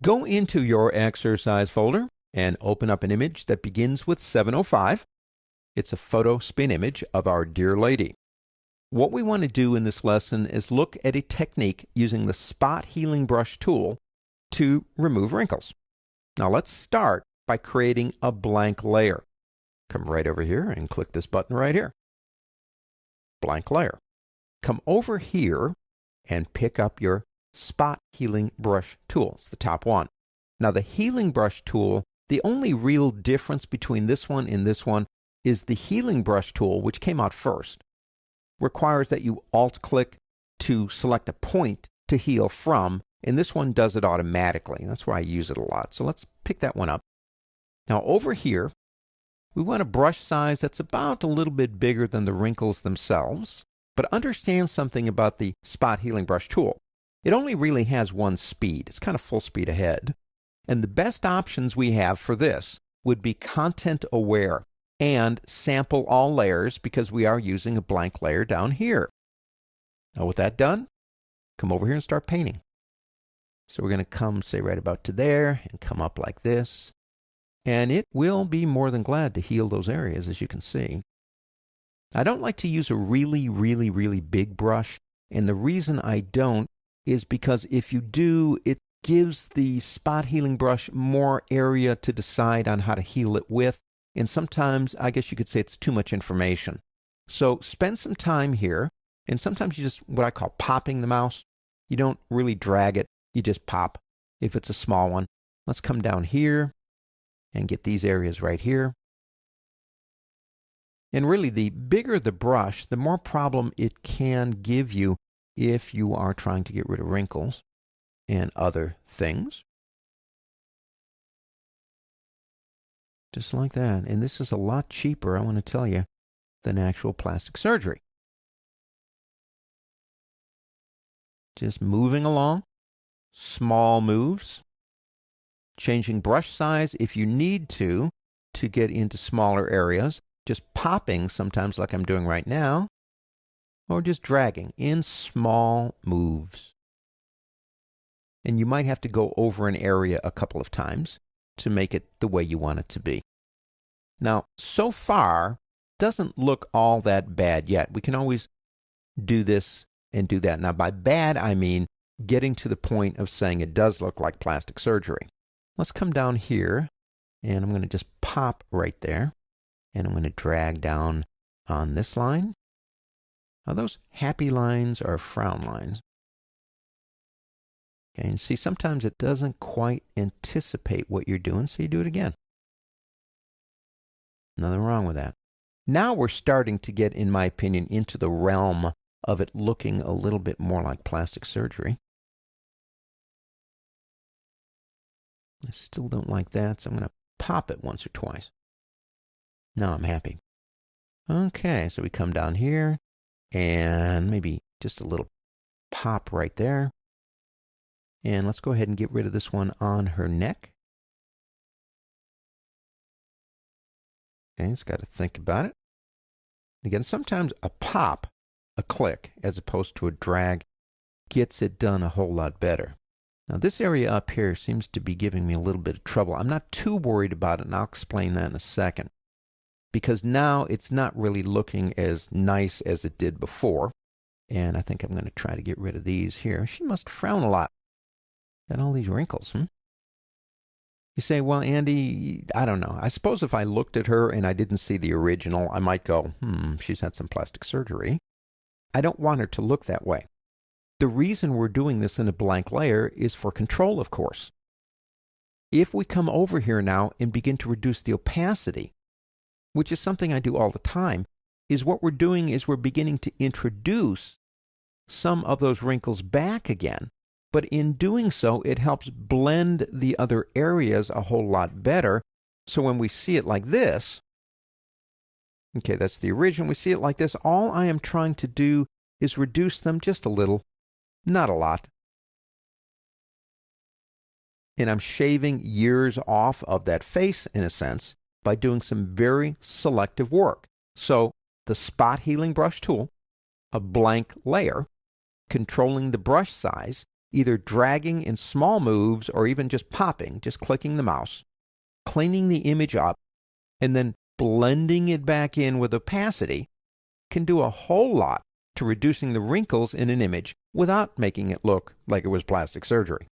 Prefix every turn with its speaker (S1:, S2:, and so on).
S1: Go into your exercise folder and open up an image that begins with 705. It's a photo spin image of our dear lady. What we want to do in this lesson is look at a technique using the Spot Healing Brush tool to remove wrinkles. Now let's start by creating a blank layer. Come right over here and click this button right here. Blank layer. Come over here and pick up your Spot Healing Brush tool. It's the top one. Now the Healing Brush tool, the only real difference between this one and this one is the Healing Brush tool, which came out first, requires that you Alt-click to select a point to heal from, and this one does it automatically. That's why I use it a lot. So let's pick that one up. Now over here, we want a brush size that's about a little bit bigger than the wrinkles themselves, but understand something about the Spot Healing Brush tool. It only really has one speed. It's kind of full speed ahead. And the best options we have for this would be content aware and sample all layers because we are using a blank layer down here. Now with that done, come over here and start painting. So we're going to come, say, right about to there and come up like this. And it will be more than glad to heal those areas, as you can see. I don't like to use a really big brush. And the reason I don't is because if you do, it gives the Spot Healing Brush more area to decide on how to heal it with. And sometimes, I guess you could say it's too much information. So spend some time here. And sometimes you just, what I call popping the mouse. You don't really drag it. You just pop if it's a small one. Let's come down here and get these areas right here. And really, the bigger the brush, the more problem it can give you if you are trying to get rid of wrinkles and other things. Just like that. And this is a lot cheaper, I want to tell you, than actual plastic surgery. Just moving along. Small moves. Changing brush size if you need to get into smaller areas. Just popping sometimes like I'm doing right now. Or just dragging in small moves. And you might have to go over an area a couple of times to make it the way you want it to be. Now, so far, doesn't look all that bad yet. We can always do this and do that. Now, by bad, I mean getting to the point of saying it does look like plastic surgery. Let's come down here, and I'm going to just pop right there, and I'm going to drag down on this line. Now, those happy lines are frown lines. Okay, and see, sometimes it doesn't quite anticipate what you're doing, so you do it again. Nothing wrong with that. Now we're starting to get, in my opinion, into the realm of it looking a little bit more like plastic surgery. I still don't like that, so I'm going to pop it once or twice. Now I'm happy. Okay, so we come down here, and maybe just a little pop right there. And let's go ahead and get rid of this one on her neck. Okay, it's got to think about it. Again, sometimes a pop, a click, as opposed to a drag, gets it done a whole lot better. Now, this area up here seems to be giving me a little bit of trouble. I'm not too worried about it, and I'll explain that in a second. Because now it's not really looking as nice as it did before. And I think I'm going to try to get rid of these here. She must frown a lot. Got all these wrinkles, You say, well, Andy, I don't know. I suppose if I looked at her and I didn't see the original, I might go, she's had some plastic surgery. I don't want her to look that way. The reason we're doing this in a blank layer is for control, of course. If we come over here now and begin to reduce the opacity, which is something I do all the time, is what we're doing is we're beginning to introduce some of those wrinkles back again. But in doing so, it helps blend the other areas a whole lot better. So when we see it like this, okay, that's the original. We see it like this. All I am trying to do is reduce them just a little, not a lot. And I'm shaving years off of that face, in a sense, by doing some very selective work. So the Spot Healing Brush tool, a blank layer, controlling the brush size, either dragging in small moves or even just popping, just clicking the mouse, cleaning the image up, and then blending it back in with opacity can do a whole lot to reducing the wrinkles in an image without making it look like it was plastic surgery.